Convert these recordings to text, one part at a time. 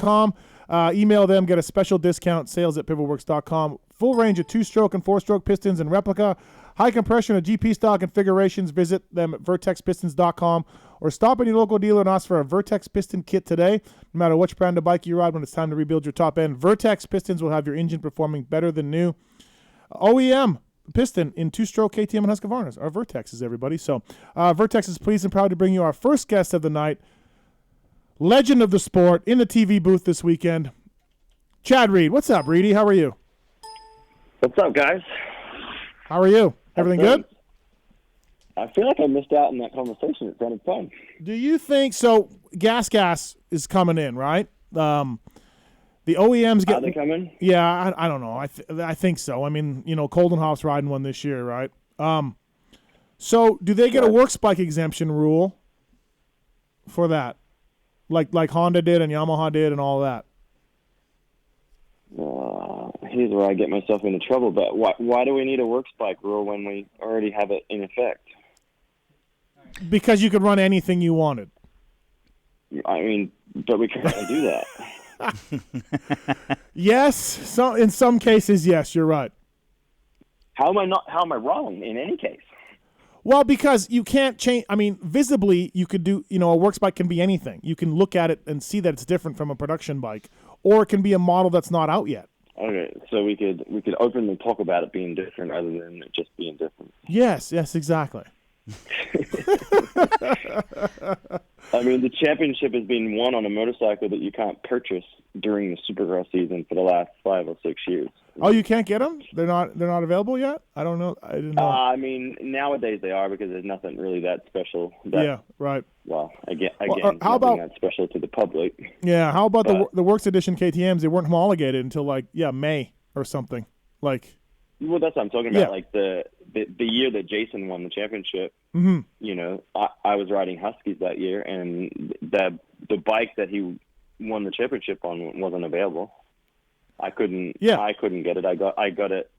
pivotalworks.com. Email them, get a special discount, sales@pivotalworks.com. Full range of 2-stroke and 4-stroke pistons and replica. High compression of GP style configurations. Visit them at vertexpistons.com or stop at your local dealer and ask for a Vertex piston kit today. No matter which brand of bike you ride, when it's time to rebuild your top end, Vertex pistons will have your engine performing better than new. OEM piston in 2-stroke KTM and Husqvarnas. Our Vertexes, everybody. So Vertex is pleased and proud to bring you our first guest of the night, legend of the sport in the TV booth this weekend, Chad Reed. What's up, Reedy? How are you? What's up, guys? How are you? Everything good? I feel like I missed out in that conversation. It sounded fun. Do you think so? Gas is coming in, right? The OEMs get. Are they coming? Yeah, I don't know. I think so. I mean, Coldenhoff's riding one this year, right? So do they get a works bike exemption rule for that, like Honda did and Yamaha did and all that? Here's where I get myself into trouble. But why do we need a works bike rule when we already have it in effect? Because you could run anything you wanted. I mean, but we can't do that. Yes, so in some cases, yes, you're right. How am I wrong in any case? Well, because you can't change. I mean, visibly, you could do. A works bike can be anything. You can look at it and see that it's different from a production bike, or it can be a model that's not out yet. Okay, so we could openly talk about it being different rather than it just being different. Yes, exactly. I mean, the championship has been won on a motorcycle that you can't purchase during the Supercross season for the last 5 or 6 years. Oh, you can't get them? They're not available yet? I don't know. I didn't know. I mean, nowadays they are because there's nothing really that special. Yeah, right. Well, again, how about that special to the public? Yeah, how about the Works Edition KTMs? They weren't homologated until May or something. Well, that's what I'm talking about. Yeah. Like the year that Jason won the championship. Mm-hmm. I was riding Huskies that year, and the bike that he won the championship on wasn't available. I couldn't get it. I got it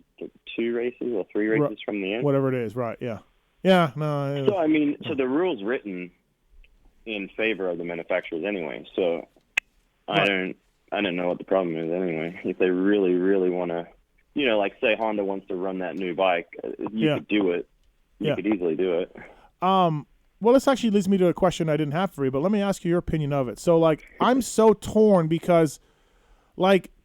2 races or 3 races from the end. Whatever it is, right? Yeah. Yeah. No. So I mean, the rule's written in favor of the manufacturers anyway. So right. I don't know what the problem is anyway. If they really, really want to, like say Honda wants to run that new bike, you could do it. You could easily do it. Well, this actually leads me to a question I didn't have for you, but let me ask you your opinion of it. So, I'm so torn because,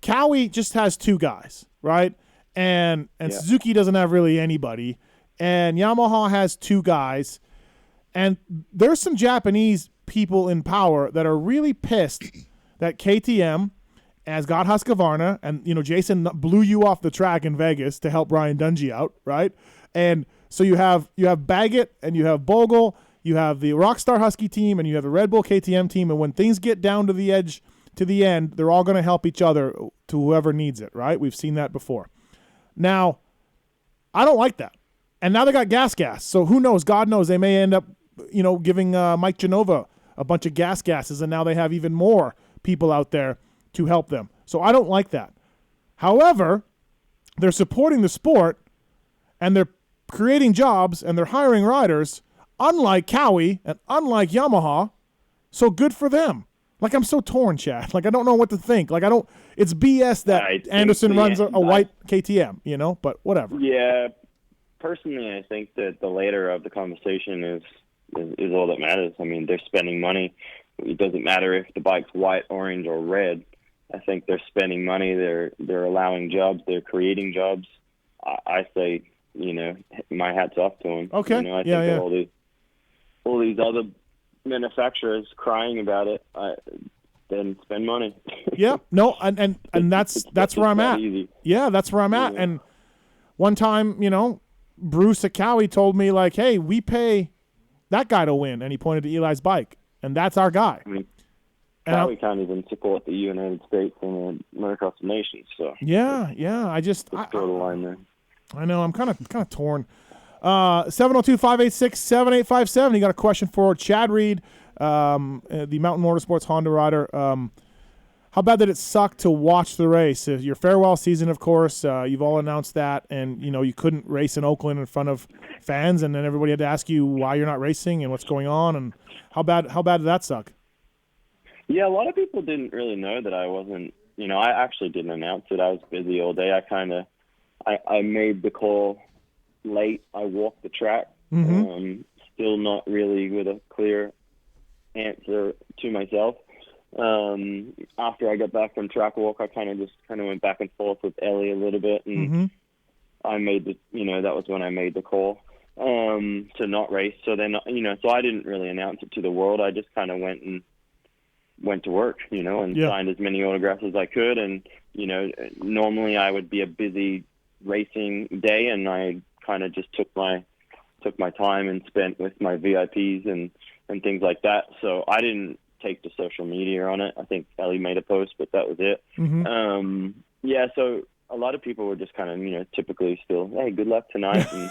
Cowie just has 2 guys, right? And Suzuki doesn't have really anybody. And Yamaha has 2 guys. And there's some Japanese people in power that are really pissed that KTM has got Husqvarna, and, Jason blew you off the track in Vegas to help Ryan Dungey out, right? And so you have Baggett and you have Bogle, you have the Rockstar Husky team, and you have the Red Bull KTM team. And when things get down to the edge, to the end, they're all going to help each other to whoever needs it, right? We've seen that before. Now, I don't like that. And now they got gas. So who knows? God knows they may end up, giving Mike Genova a bunch of gases, and now they have even more people out there to help them. So I don't like that. However, they're supporting the sport, and they're creating jobs, and they're hiring riders, unlike Cowie and unlike Yamaha. So good for them. I'm so torn, Chad. I don't know what to think. It's BS that Anderson runs a white KTM, but whatever. Yeah. Personally, I think that the later of the conversation is all that matters. I mean, they're spending money. It doesn't matter if the bike's white, orange, or red. I think they're spending money. They're allowing jobs. They're creating jobs. I say, my hat's off to them. Okay. I think that all these other manufacturers crying about it, then spend money. Yeah. No, and that's where I'm at. Easy. Yeah, that's where I'm at. Yeah. And one time, Bruce at Cowie told me, hey, we pay that guy to win, and he pointed to Eli's bike, and that's our guy. I mean, Cowie can't even support the United States and the motocross nations. So yeah, I just draw the line there. I know I'm kind of torn. 702-586-7857. You got a question for Chad Reed, the Mountain Motorsports Honda rider. How bad did it suck to watch the race? Your farewell season, of course, you've all announced that, and you couldn't race in Oakland in front of fans, and then everybody had to ask you why you're not racing and what's going on, and how bad did that suck? Yeah, a lot of people didn't really know that I wasn't. I actually didn't announce it. I was busy all day. I made the call late. I walked the track, Mm-hmm. still not really with a clear answer to myself. After I got back from track walk, I just went back and forth with Ellie a little bit, and Mm-hmm. I made that was when I made the call to not race. So then, so I didn't really announce it to the world. I just kind of went to work, and Yeah. signed as many autographs as I could. And, normally I would be a busy racing day, and I kind of just took my time and spent with my VIPs and things like that. So I didn't take to social media on it. I think Ellie made a post, but that was it. Mm-hmm. Yeah, so a lot of people were just kind of, typically still, hey, good luck tonight. And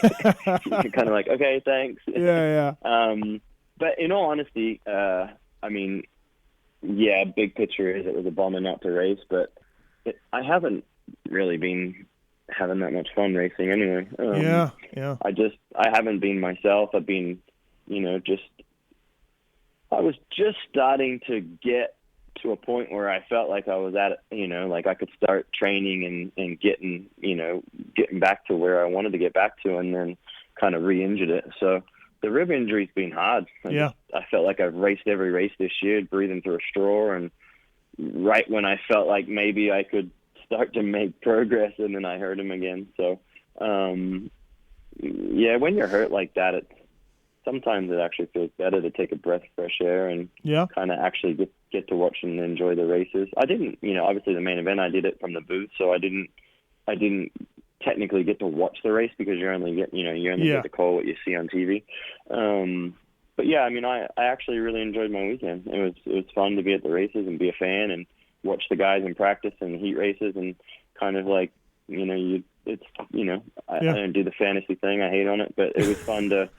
kind of like, okay, thanks. Yeah. But in all honesty, I mean, yeah, big picture is it was a bummer not to race, but I haven't really been having that much fun racing anyway. Yeah. Yeah. I haven't been myself. I've been, I was just starting to get to a point where I felt like I was at, like I could start training and getting back to where I wanted to get back to, and then kind of re-injured it. So the rib injury's been hard. I felt like I've raced every race this year, breathing through a straw, and right when I felt like maybe I could start to make progress, and then I hurt him again. So, yeah, when you're hurt like that, sometimes it actually feels better to take a breath of fresh air and kind of actually get to watch and enjoy the races. I didn't, obviously the main event, I did it from the booth, so I didn't technically get to watch the race because you only get to call what you see on TV. But yeah, I mean, I actually really enjoyed my weekend. It was fun to be at the races and be a fan and watch the guys in practice and heat races, and kind of like, I don't do the fantasy thing. I hate on it, but it was fun to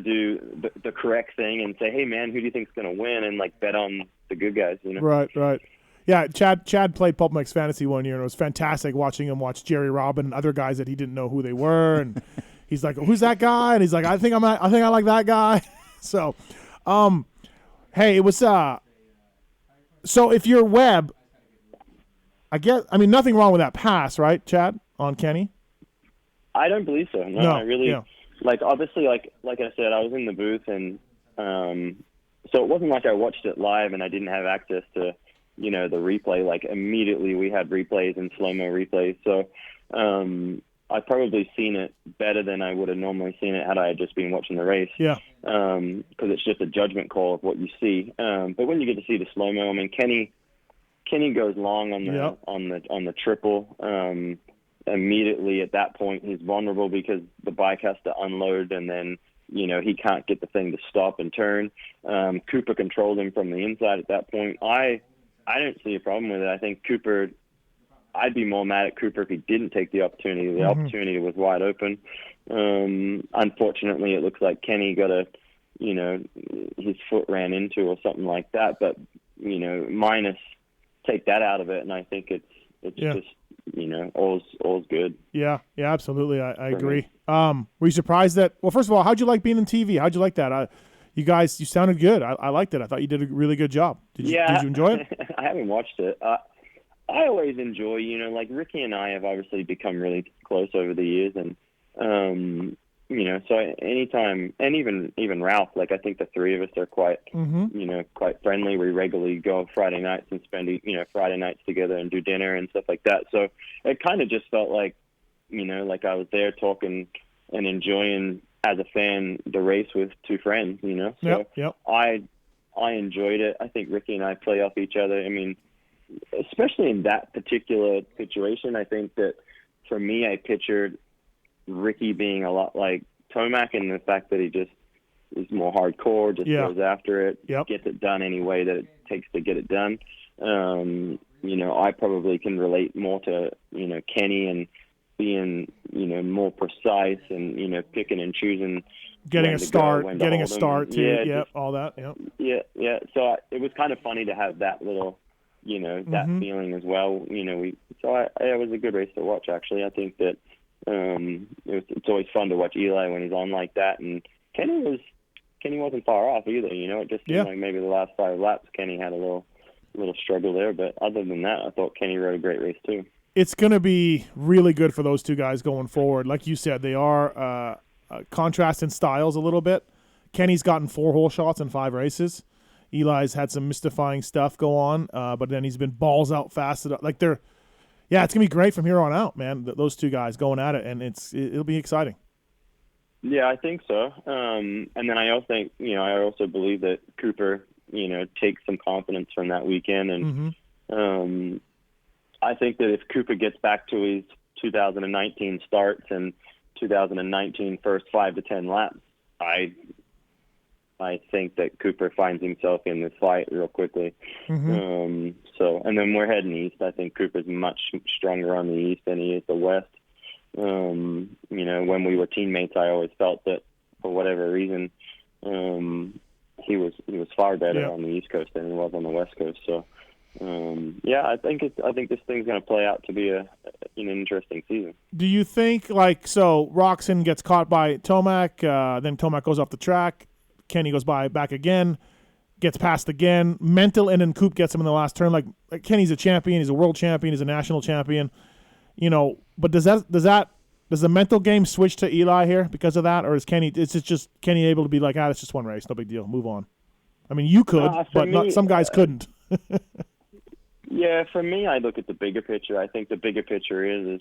do the correct thing and say, hey man, who do you think's going to win, and like bet on the good guys, Right. Yeah, Chad played PulpMX Fantasy one year, and it was fantastic watching him watch Jerry Robin and other guys that he didn't know who they were, and he's like, "Who's that guy?" And he's like, "I think I like that guy." So, hey, it was so if you're Webb, I mean, nothing wrong with that pass, right, Chad, on Kenny? I don't believe so. No, I really like. Obviously, like I said, I was in the booth, and so it wasn't like I watched it live and I didn't have access to the replay. Like immediately we had replays and slow-mo replays. So I've probably seen it better than I would have normally seen it had I just been watching the race. Yeah. Because it's just a judgment call of what you see. But when you get to see the slow-mo, I mean, Kenny goes long on the triple. Immediately at that point, he's vulnerable because the bike has to unload, and then he can't get the thing to stop and turn. Cooper controlled him from the inside at that point. I don't see a problem with it. I think Cooper, I'd be more mad at Cooper if he didn't take the opportunity. The opportunity was wide open. Unfortunately, it looks like Kenny got his foot ran into or something like that. But minus take that out of it, and I think it's just all's good. Yeah, absolutely. I agree. Were you surprised that? Well, first of all, how'd you like being in TV? How'd you like that? You sounded good. I liked it. I thought you did a really good job. Did you enjoy it? I haven't watched it. I always enjoy, like Ricky and I have obviously become really close over the years, and so anytime, and even Ralph, like I think the three of us are quite quite friendly. We regularly go Friday nights and spend Friday nights together and do dinner and stuff like that. So it kind of just felt like like I was there talking and enjoying as a fan the race with two friends. So yep. I enjoyed it. I think Ricky and I play off each other. I mean, especially in that particular situation, I think that for me, I pictured Ricky being a lot like Tomac in the fact that he just is more hardcore, just goes after it, gets it done any way that it takes to get it done. I probably can relate more to, Kenny and being, more precise and, picking and choosing. Getting a start too. Yeah, all that. Yep. Yeah. So it was kind of funny to have that little, that feeling as well. It was a good race to watch, actually. I think that it's always fun to watch Eli when he's on like that. And Kenny Kenny wasn't far off either. It just seemed like maybe the last 5 laps Kenny had a little struggle there, but other than that, I thought Kenny rode a great race too. It's going to be really good for those two guys going forward. Like you said, they are contrast in styles a little bit. Kenny's gotten 4 hole shots in 5 races. Eli's had some mystifying stuff go on, but then he's been balls out fast. Like it's going to be great from here on out, man. Those two guys going at it, and it'll be exciting. Yeah, I think so. And then I also think, I also believe that Cooper, takes some confidence from that weekend. And I think that if Cooper gets back to his 2019 starts and 2019 first 5 to 10 laps, I think that Cooper finds himself in this fight real quickly. And then we're heading east. I think Cooper's much stronger on the east than he is the west. When we were teammates, I always felt that for whatever reason, he was far better on the East Coast than he was on the West Coast. So, I think this thing's going to play out to be an interesting season. Do you think Roczen gets caught by Tomac, then Tomac goes off the track, Kenny goes back again, gets passed again, Mental, and then Coop gets him in the last turn. Like Kenny's a champion, he's a world champion, he's a national champion, But does the mental game switch to Eli here because of that, or is Kenny? Is it just Kenny able to be like, it's just one race, no big deal, move on? I mean, you could, but some guys couldn't. Yeah, for me, I look at the bigger picture. I think the bigger picture is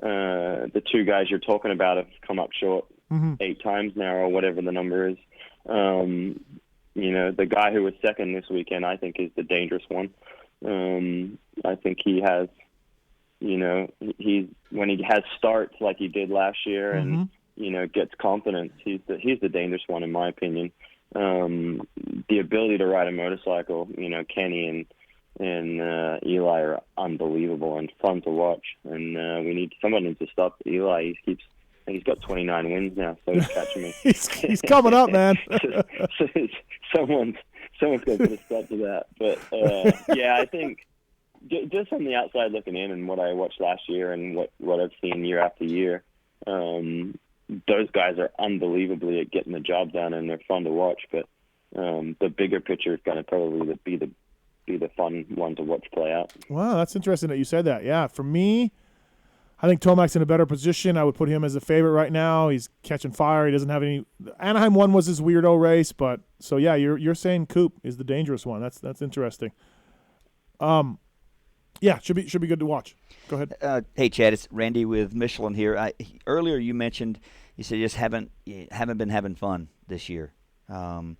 the two guys you're talking about have come up short 8 times now, or whatever the number is. The guy who was second this weekend, I think, is the dangerous one. I think he has, when he has starts like he did last year and gets confidence, he's the dangerous one in my opinion. The ability to ride a motorcycle, Kenny and Eli are unbelievable and fun to watch. And someone needs to stop Eli. He's got 29 wins now, so he's catching me. he's coming up, man. so someone's going to put a stop to that. But I think just from the outside looking in and what I watched last year and what I've seen year after year, those guys are unbelievably at getting the job done, and they're fun to watch. But the bigger picture is going to probably be the fun one to watch play out. Wow, that's interesting that you said that. Yeah, for me, I think Tomac's in a better position. I would put him as a favorite right now. He's catching fire. He doesn't have any. Anaheim 1 was his weirdo race, but so yeah, you're saying Coop is the dangerous one. That's interesting. Yeah, should be good to watch. Go ahead. Hey, Chad, it's Randy with Michelin here. Earlier you mentioned you said you just haven't been having fun this year. And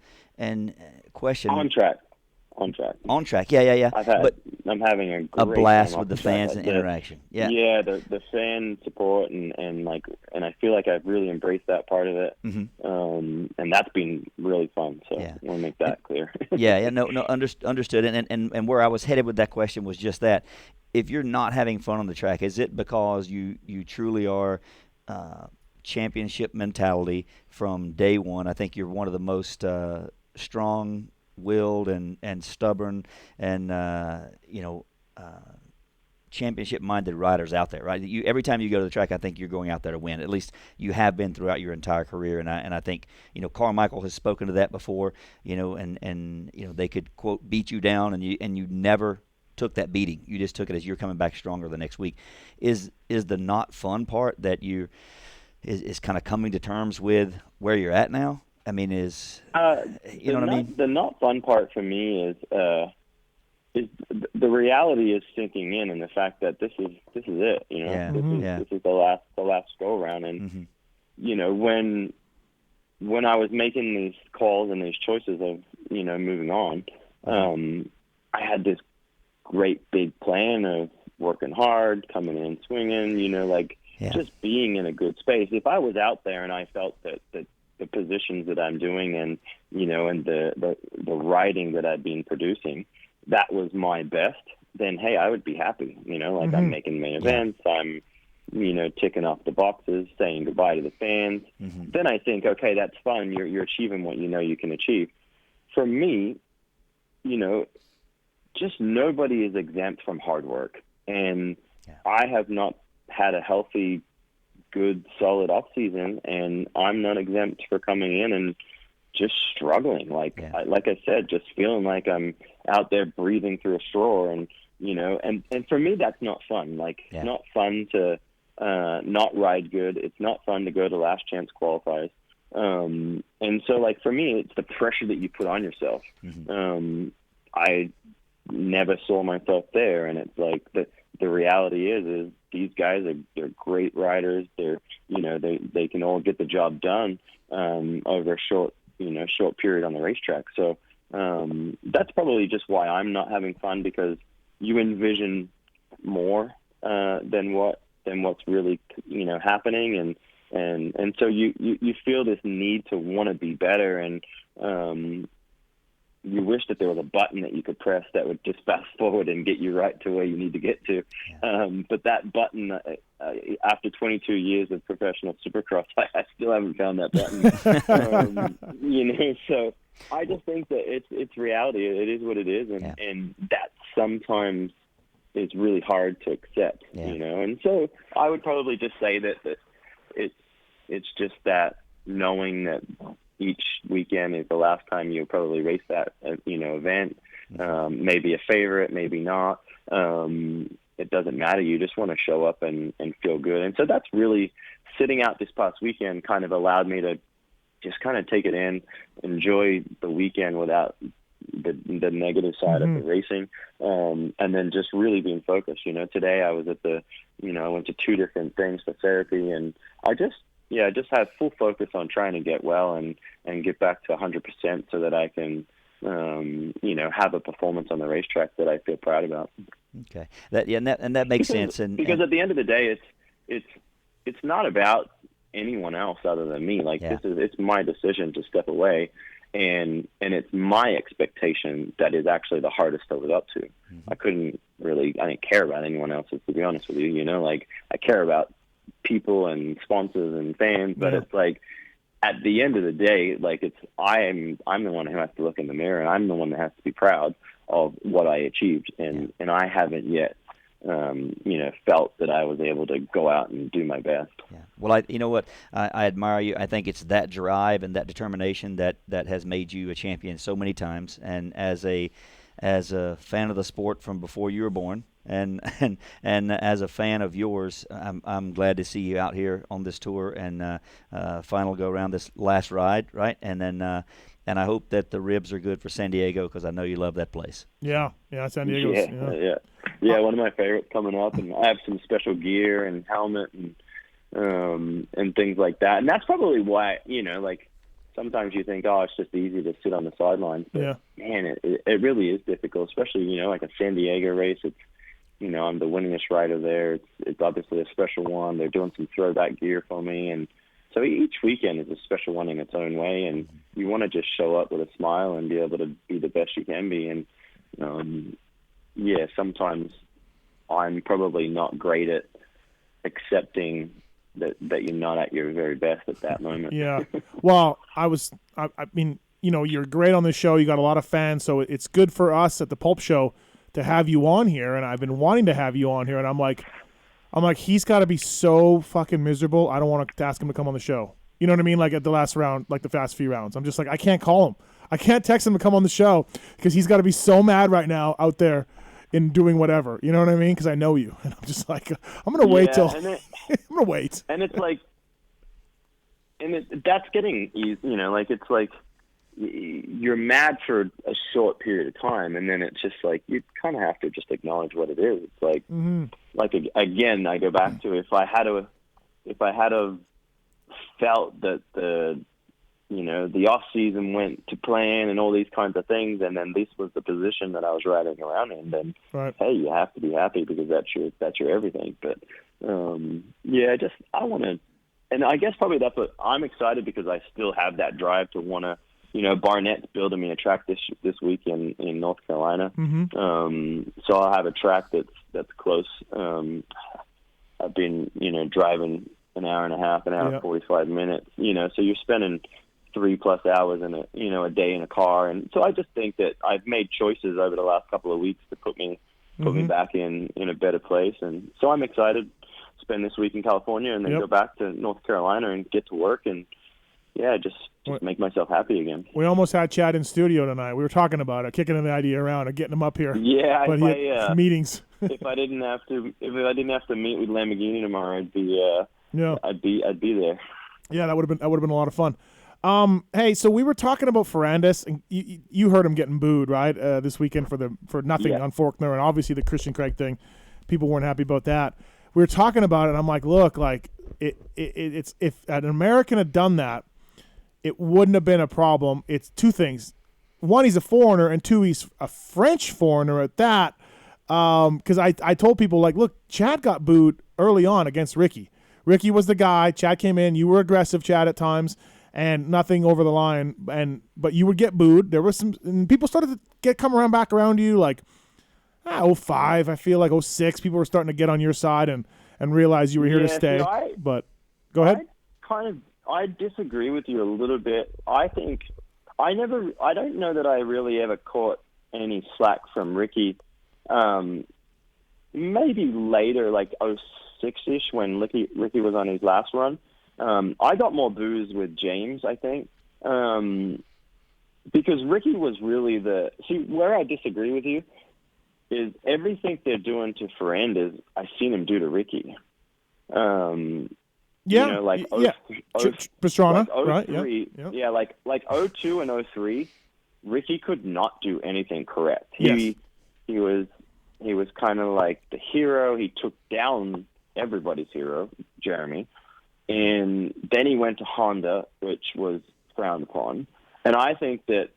question on track. Yeah. I'm having a blast with the fans and interaction. Yeah, the fan support and I feel like I've really embraced that part of it. And that's been really fun. So I want to make that clear. Understood. And where I was headed with that question was just that. If you're not having fun on the track, is it because you truly are championship mentality from day one? I think you're one of the most strong-willed and stubborn and championship-minded riders out there, right? Every time you go to the track, I think you're going out there to win. At least you have been throughout your entire career, and I think Carmichael has spoken to that before, and they could quote beat you down, and you never took that beating. You just took it as you're coming back stronger the next week. Is the not fun part that is kind of coming to terms with where you're at now? I mean, what I mean? The not fun part for me is the reality is sinking in, and the fact that this is it. This is the last go around, and when I was making these calls and these choices of moving on, I had this great big plan of working hard, coming in swinging, just being in a good space. If I was out there and I felt that the positions that I'm doing and and the riding that I've been producing, that was my best, then hey, I would be happy. I'm making main events, I'm ticking off the boxes, saying goodbye to the fans. Then I think, okay, that's fun. You're achieving what you can achieve. For me, just nobody is exempt from hard work, and I have not had a healthy, good, solid off season, and I'm not exempt for coming in and just struggling. Like Yeah. like I said, just feeling like I'm out there breathing through a straw, and and for me that's not fun. Like Yeah. it's not fun to not ride good. It's not fun to go to last chance qualifiers. And so like for me, it's the pressure that you put on yourself. I never saw myself there, and it's like the reality is these guys they're great riders. They're they can all get the job done over a short period on the racetrack. So that's probably just why I'm not having fun, because you envision more than what's really happening, and so you feel this need to want to be better, and you wish that there was a button that you could press that would just fast forward and get you right to where you need to get to. But that button, after 22 years of professional Supercross, I still haven't found that button. So I just think that it's reality. It is what it is, and that sometimes is really hard to accept. And so I would probably just say that it's just that knowing that each weekend is the last time you'll probably race that event. Maybe a favorite, maybe not. It doesn't matter. You just want to show up and feel good. And so that's really, sitting out this past weekend kind of allowed me to just kind of take it in, enjoy the weekend without the negative side of the racing, and then just really being focused. Today I was at I went to 2 different things for therapy, and I just have full focus on trying to get well and get back to 100% so that I can, have a performance on the racetrack that I feel proud about. Okay. That makes sense. Because at the end of the day, it's not about anyone else other than me. Like it's my decision to step away, and it's my expectation that is actually the hardest to live up to. I didn't care about anyone else's, to be honest with you. Like I care about people and sponsors and fans, but it's like at the end of the day, like I'm the one who has to look in the mirror, and I'm the one that has to be proud of what I achieved, and I haven't yet felt that I was able to go out and do my best. Yeah. Well, you know what? I admire you. I think it's that drive and that determination that has made you a champion so many times. And as a fan of the sport from before you were born, and as a fan of yours, I'm glad to see you out here on this tour and final go around this last ride, right? And then. And I hope that the ribs are good for San Diego, because I know you love that place. Yeah, San Diego's. Yeah, one of my favorites coming up, and I have some special gear and helmet and things like that. And that's probably why, like sometimes you think, oh, it's just easy to sit on the sidelines. But man, it really is difficult, especially like a San Diego race. It's I'm the winningest rider there. It's obviously a special one. They're doing some throwback gear for me, and so each weekend is a special one in its own way, and you want to just show up with a smile and be able to be the best you can be. And sometimes I'm probably not great at accepting that you're not at your very best at that moment. Yeah. Well, I mean, you're great on this show. You got a lot of fans, so it's good for us at the Pulp Show to have you on here, and I've been wanting to have you on here, and I'm like, he's got to be so fucking miserable. I don't want to ask him to come on the show. You know what I mean? Like at the last round, like the fast few rounds. I'm just like, I can't call him. I can't text him to come on the show because he's got to be so mad right now out there in doing whatever. You know what I mean? Because I know you. And I'm just like, I'm going to wait till I'm going to wait. And it's like, that's getting easy. Like it's like you're mad for a short period of time, and then it's just like you kind of have to just acknowledge what it is. It's like, like again, I go back to if I had felt that the off season went to plan and all these kinds of things, and then this was the position that I was riding around in, then hey, you have to be happy because that's your everything. But I want to, and I guess probably that's what I'm excited, because I still have that drive to want to. Barnett's building me a track this week in North Carolina. So I'll have a track that's close. I've been, driving an hour and a half, an hour and 45 minutes, so you're spending 3+ hours in a day in a car. And so I just think that I've made choices over the last couple of weeks to put me back in a better place. And so I'm excited to spend this week in California and then go back to North Carolina and get to work and yeah, just make myself happy again. We almost had Chad in studio tonight. We were talking about it, kicking the idea around and getting him up here. Yeah, but he had meetings. if I didn't have to meet with Lamborghini tomorrow, I'd be there. Yeah, that would have been a lot of fun. Hey, so we were talking about Ferrandis, and you heard him getting booed, right? This weekend for nothing on Faulkner, and obviously the Christian Craig thing. People weren't happy about that. We were talking about it, and I'm like, look, like it's if an American had done that, it wouldn't have been a problem. It's two things: one, he's a foreigner, and two, he's a French foreigner at that. Because I told people, like, look, Chad got booed early on against Ricky. Ricky was the guy. Chad came in. You were aggressive, Chad, at times, and nothing over the line. But you would get booed. There was some, and people started to come back around you, like 05. I feel like 06. People were starting to get on your side and realize you were here to stay. But go ahead. I disagree with you a little bit. I don't know that I really ever caught any slack from Ricky. Maybe later, like 06-ish, when Ricky was on his last run. I got more boos with James, I think, because Ricky was really where I disagree with you is everything they're doing to Ferrandis, I've seen him do to Ricky. Pastrana, right? Yeah, like 02 and 03, Ricky could not do anything correct. Yes. He was kind of like the hero. He took down everybody's hero, Jeremy. And then he went to Honda, which was frowned upon. And I think that,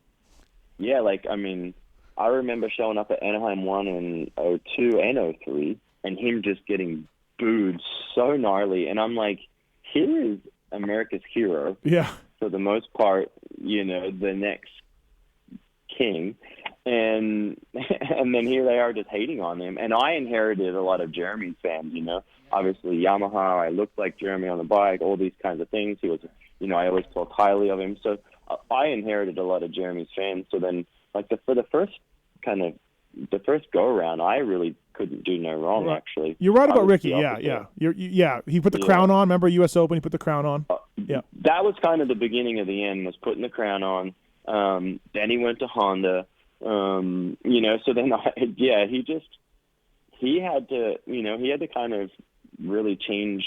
I remember showing up at Anaheim 1 in 02 and 03 and him just getting booed so gnarly. And I'm like, here is America's hero. Yeah. For the most part, the next king. And then here they are just hating on him. And I inherited a lot of Jeremy's fans, Obviously Yamaha, I looked like Jeremy on the bike, all these kinds of things. He was, I always talked highly of him. So I inherited a lot of Jeremy's fans. So then, for the first go-around, I really couldn't do no wrong, actually. You're right about Ricky, yeah. He put the crown on. Remember US Open, he put the crown on? Yeah. That was kind of the beginning of the end, was putting the crown on. Then he went to Honda. So then, he had to kind of really change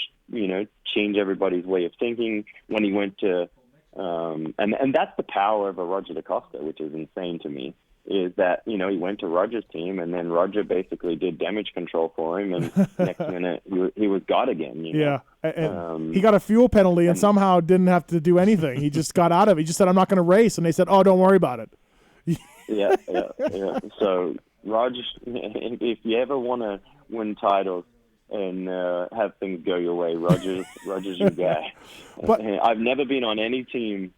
everybody's way of thinking when he went to, and that's the power of a Roger DaCosta, which is insane to me, is that, he went to Roger's team and then Roger basically did damage control for him, and next minute he was God again. Yeah. And he got a fuel penalty and somehow didn't have to do anything. He just got out of it. He just said, I'm not going to race. And they said, oh, don't worry about it. Yeah. So, Roger, if you ever want to win titles and have things go your way, Roger's your guy. But I've never been on any team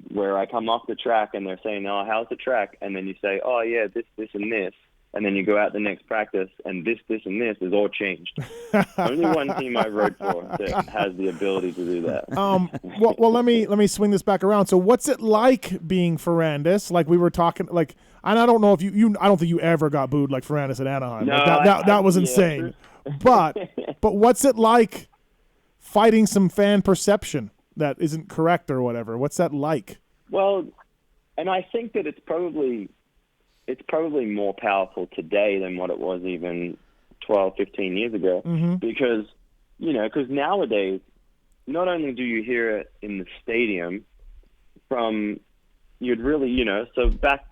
where I come off the track and they're saying, oh, how's the track? And then you say, oh, yeah, this, and this. And then you go out the next practice and this, and this is all changed. Only one team I rode for that has the ability to do that. Well, let me swing this back around. So what's it like being Ferrandis? Like we were talking, and I don't know if I don't think you ever got booed like Ferrandis at Anaheim. No, that was insane. But what's it like fighting some fan perception that isn't correct or whatever? What's that like? Well, and I think that it's probably more powerful today than what it was even 12, 15 years ago. Mm-hmm. Because nowadays, not only do you hear it in the stadium so back,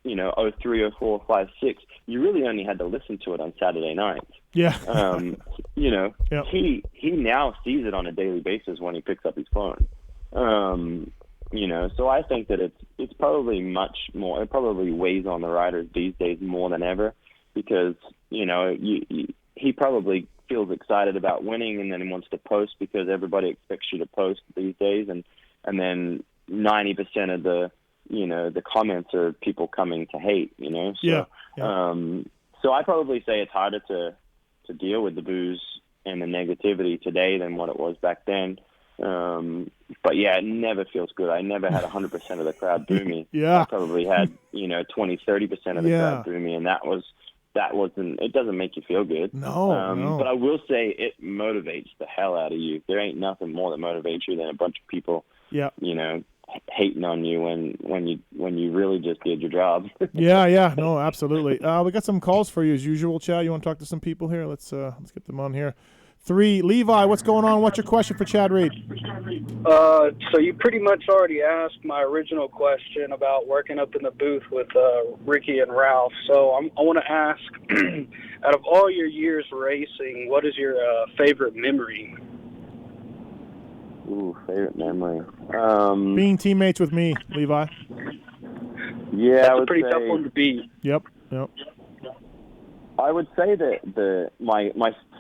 03, 04, 5, 6, you really only had to listen to it on Saturday nights. Yeah. Yep. He now sees it on a daily basis when he picks up his phone. So I think that it's probably much more. It probably weighs on the riders these days more than ever, because he probably feels excited about winning and then he wants to post because everybody expects you to post these days, and then 90% of the comments are people coming to hate. So, yeah. So I probably say it's harder to deal with the boos and the negativity today than what it was back then. But yeah, it never feels good. I never had 100% of the crowd boo me. Yeah. I probably had, 20, 30% of the crowd boo me. And that was it doesn't make you feel good. No. But I will say it motivates the hell out of you. There ain't nothing more that motivates you than a bunch of people, Yeah. hating on you when you really just did your job. Yeah. No, absolutely. We got some calls for you as usual, Chad. You want to talk to some people here? Let's get them on here. 3, Levi, what's going on? What's your question for Chad Reed? So you pretty much already asked my original question about working up in the booth with Ricky and Ralph. So I want to ask, out of all your years racing, what is your favorite memory? Ooh, favorite memory. Being teammates with me, Levi. Yeah, That's I a would pretty say, tough one to beat. Yep. I would say that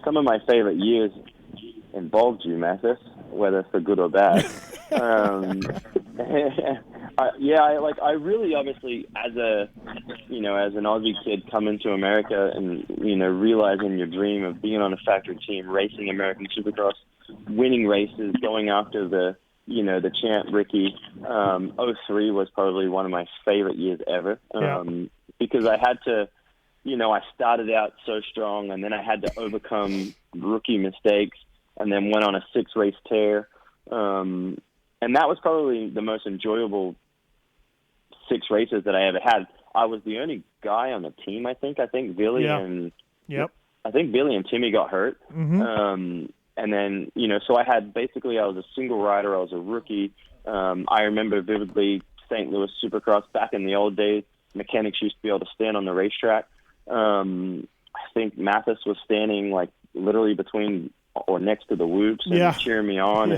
some of my favorite years involved you, Mathis, whether for good or bad. I really obviously as an Aussie kid coming to America and realizing your dream of being on a factory team, racing American Supercross, winning races, going after the champ Ricky. 03 was probably one of my favorite years ever. Because I had to. I started out so strong, and then I had to overcome rookie mistakes, and then went on a 6-race tear. And that was probably the most enjoyable 6 races that I ever had. I was the only guy on the team, I think. I think Billy and Timmy got hurt. Mm-hmm. And then, so I was a single rider. I was a rookie. I remember vividly St. Louis Supercross back in the old days. Mechanics used to be able to stand on the racetrack. I think Mathis was standing like literally between or next to the whoops and cheering me on.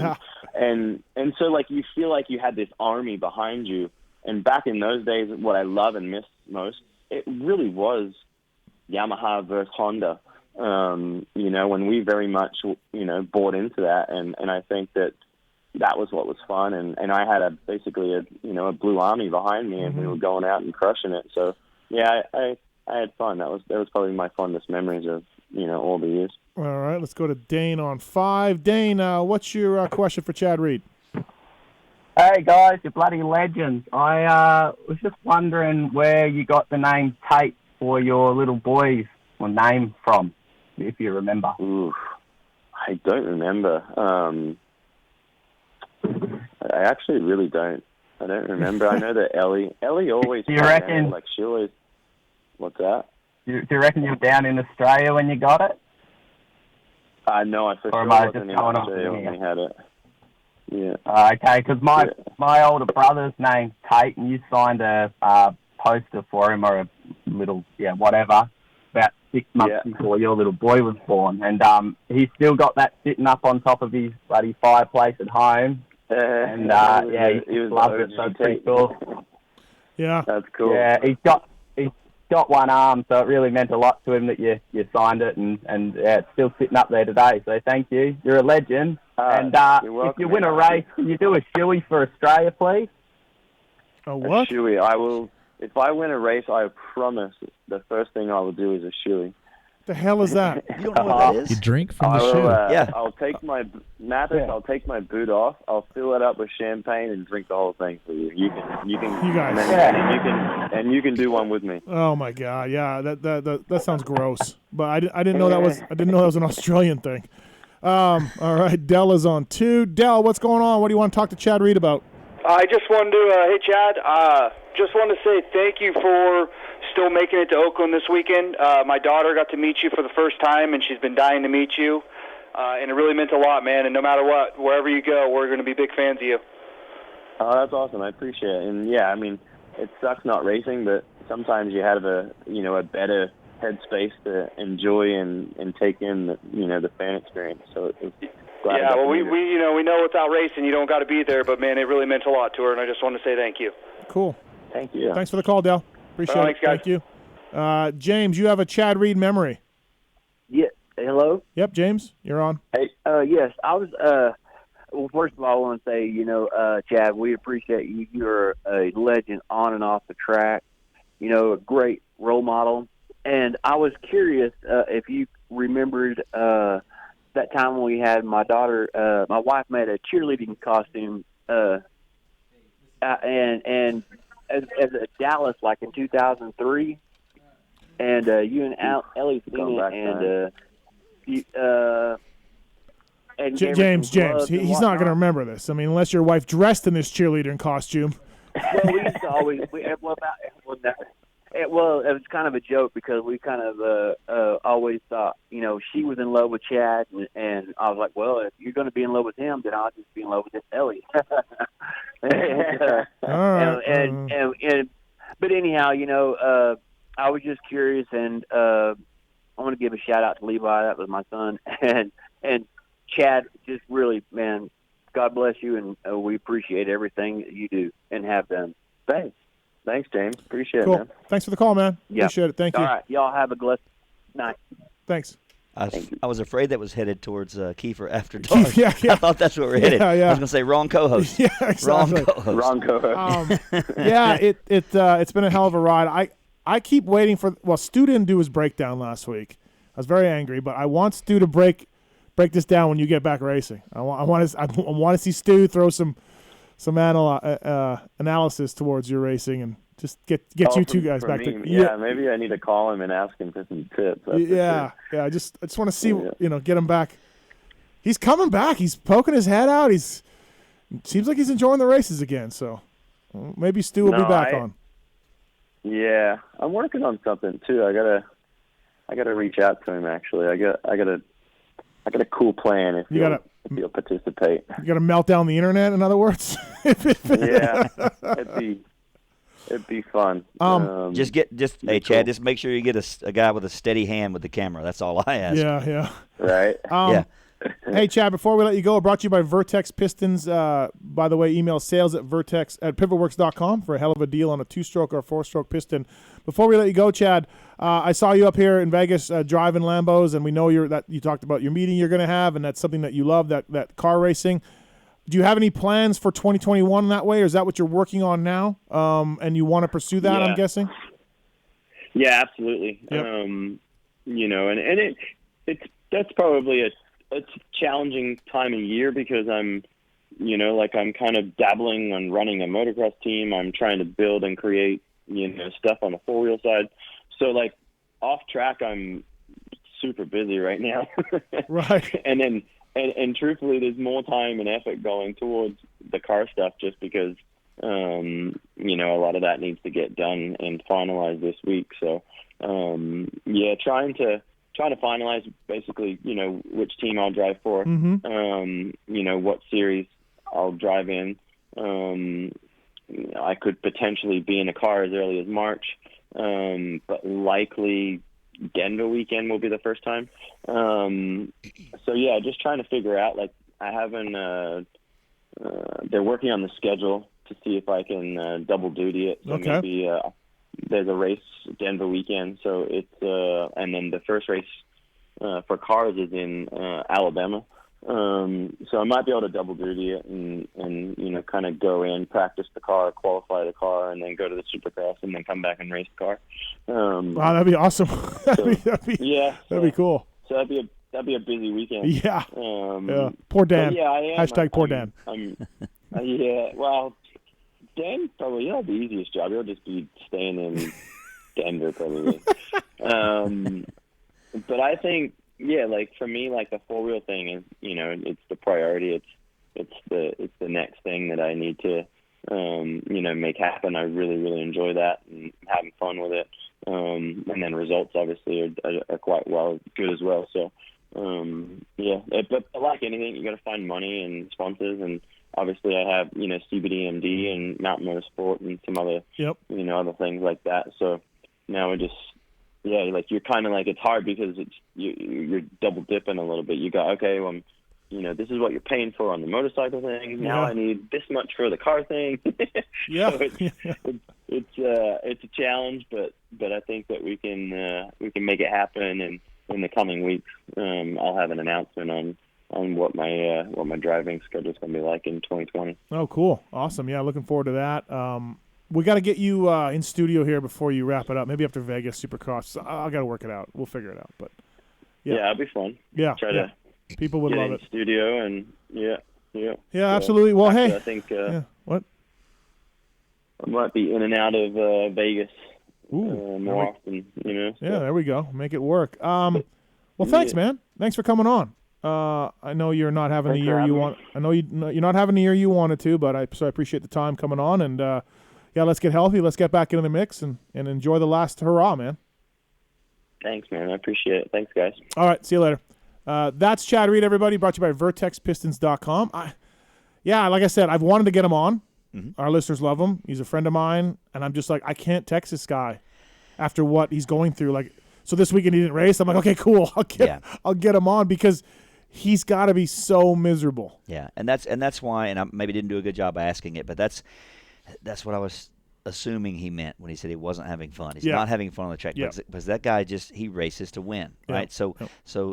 And so like you feel like you had this army behind you. And back in those days, what I love and miss most, it really was Yamaha versus Honda. When we very much, bought into that. And I think that was what was fun. And I had basically a blue army behind me, and we were going out and crushing it. So yeah, I had fun. That was probably my fondest memories of, all the years. All right, let's go to Dane on 5. Dane, what's your question for Chad Reed? Hey guys, you're bloody legends. I was just wondering where you got the name Tate for your little boys, or name from, if you remember. Ooh, I don't remember. I actually really don't. I don't remember. I know that Ellie always. Do you reckon? Like she always. What's that? Do you reckon you were down in Australia when you got it? No, I for sure wasn't in Australia when we had it. Yeah. Okay, because my older brother's name's Tate, and you signed a poster for him or a little, whatever, about 6 months before your little boy was born. And he's still got that sitting up on top of his bloody fireplace at home. And he loves it, so it's pretty cool. Yeah. That's cool. Yeah, he's got one arm, so it really meant a lot to him that you signed it, and it's still sitting up there today. So thank you. You're a legend. And welcome, if you win a race, can you do a shoey for Australia, please? A what? A shoey. I will. If I win a race, I promise the first thing I will do is a shoey. The hell is that? You don't know what that is? You drink from the shoe. I'll take my I'll take my boot off. I'll fill it up with champagne and drink the whole thing for you. You can. You guys. And you can do one with me. Oh my God! Yeah, that sounds gross. But I didn't know that was an Australian thing. All right, Dell is on 2. Dell, what's going on? What do you want to talk to Chad Reed about? I just wanted to, hey Chad, just wanted to say thank you for still making it to Oakland this weekend. My daughter got to meet you for the first time, and she's been dying to meet you. And it really meant a lot, man. And no matter what, wherever you go, we're going to be big fans of you. Oh, that's awesome. I appreciate it. And yeah, I mean, it sucks not racing, but sometimes you have a better headspace to enjoy and take in the fan experience. So it's yeah, well, we know without racing you don't got to be there, but man, it really meant a lot to her, and I just want to say thank you. Cool. Thank you. Thanks for the call, Dell. Appreciate it. Thanks, guys. Thank you. James, you have a Chad Reed memory. Yeah. Hello? Yep, James, you're on. Hey, yes, I was, well, first of all, I want to say, Chad, we appreciate you. You're a legend on and off the track, a great role model. And I was curious if you remembered that time when we had my daughter, my wife made a cheerleading costume, and as a Dallas, like in 2003. and you and Ellie seen it, and and gave her some James, gloves and he's not going to whatnot. remember this. I mean, unless your wife dressed in this cheerleader costume. Well, we used to always it was kind of a joke because we kind of always thought, she was in love with Chad, and I was like, well, if you're going to be in love with him, then I'll just be in love with Ellie. But anyhow, I was just curious, and I want to give a shout out to Levi. That was my son, and Chad. Just really, man, God bless you, and we appreciate everything that you do and have done. Thanks, James. Appreciate Cool. it, man. Thanks for the call, man. Yeah. Appreciate it. Thank you. All right, y'all have a blessed night. Thanks. I was afraid that was headed towards Kiefer After Dark. Yeah. I thought that's where we're headed. Yeah. I was going to say wrong co-host. Yeah, exactly. Wrong co-host. Yeah, it's been a hell of a ride. I keep waiting for. Well, Stu didn't do his breakdown last week. I was very angry, but I want Stu to break this down when you get back racing. I want to see Stu throw some analysis towards your racing and just get you two guys back me, to. Yeah, maybe I need to call him and ask him for some tips. Yeah. I just want to see get him back. He's coming back. He's poking his head out. Seems like he's enjoying the races again. So maybe Stu will be back on. Yeah, I'm working on something too. I gotta reach out to him. Actually, I got a cool plan if he'll participate. You got to melt down the internet. In other words. Yeah, it'd be fun. Hey Chad, just make sure you get a guy with a steady hand with the camera. That's all I ask. Yeah. Right. Yeah. Hey Chad, before we let you go, brought to you by Vertex Pistons. By the way, email sales@pivotworks.com for a hell of a deal on a 2-stroke or 4-stroke piston. Before we let you go, Chad, I saw you up here in Vegas driving Lambos, and we know you talked about your meeting you're going to have, and that's something that you love, that car racing. Do you have any plans for 2021 that way, or is that what you're working on now, and you want to pursue that, I'm guessing? Yeah, absolutely. Yep. And that's probably a challenging time of year because I'm kind of dabbling on running a motocross team. I'm trying to build and create, stuff on the 4-wheel side. So off track, I'm super busy right now. Right. And truthfully, there's more time and effort going towards the car stuff just because, a lot of that needs to get done and finalized this week. So, trying to finalize basically, which team I'll drive for, what series I'll drive in. I could potentially be in a car as early as March, but likely Denver weekend will be the first time. Just trying to figure out, I haven't, they're working on the schedule to see if I can double duty it. So okay. Maybe there's a race Denver weekend. So it's, and then the first race for cars is in Alabama. So I might be able to double duty it and kind of go in, practice the car, qualify the car, and then go to the Supercross and then come back and race the car. Wow, that'd be awesome. That'd be cool. So that'd be a busy weekend. Yeah. Poor Dan. Yeah, I am. Hashtag poor Dan. Well, Dan probably he'll have the easiest job. He'll just be staying in Denver probably. But I think, for me, the 4-wheel thing is, it's the priority. It's the next thing that I need to, make happen. I really, really enjoy that and having fun with it. And then results obviously are quite good as well. So, but like anything, you got to find money and sponsors. And obviously I have, CBDMD and Mountain Motorsport and some other, other things like that. So now we're just, you're kind of it's hard because you're double dipping a little bit. You go, okay, well, this is what you're paying for on the motorcycle thing. Now I need this much for the car thing. So it's a challenge, but I think that we can make it happen. And in the coming weeks, I'll have an announcement on what my driving schedule is going to be like in 2020. Oh, cool. Awesome. Yeah. Looking forward to that. We got to get you in studio here before you wrap it up. Maybe after Vegas Supercross. I got to work it out. We'll figure it out. But it'll be fun. Yeah. Try to people would get love in it. Studio and Yeah, So, absolutely. Well, actually, hey. I think what? I might be in and out of Vegas more often. So. Yeah, there we go. Make it work. Well, thanks, man. Thanks for coming on. I know you're not having the year you want. I know you're not having the year you wanted to, but I appreciate the time coming on. And yeah, let's get healthy. Let's get back into the mix and enjoy the last hurrah, man. Thanks, man. I appreciate it. Thanks, guys. All right, see you later. That's Chad Reed, everybody. Brought to you by VertexPistons.com. Yeah, like I said, I've wanted to get him on. Mm-hmm. Our listeners love him. He's a friend of mine, and I'm just like, I can't text this guy after what he's going through. Like, so this weekend he didn't race. I'm like, okay, cool. I'll get him on because he's got to be so miserable. Yeah, and that's why, and I maybe didn't do a good job asking it, but that's what I was assuming he meant when he said he wasn't having fun. He's not having fun on the track because that guy he races to win, right? So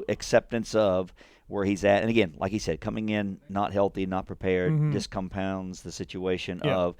acceptance of where he's at, and again, like he said, coming in not healthy, not prepared, just compounds the situation of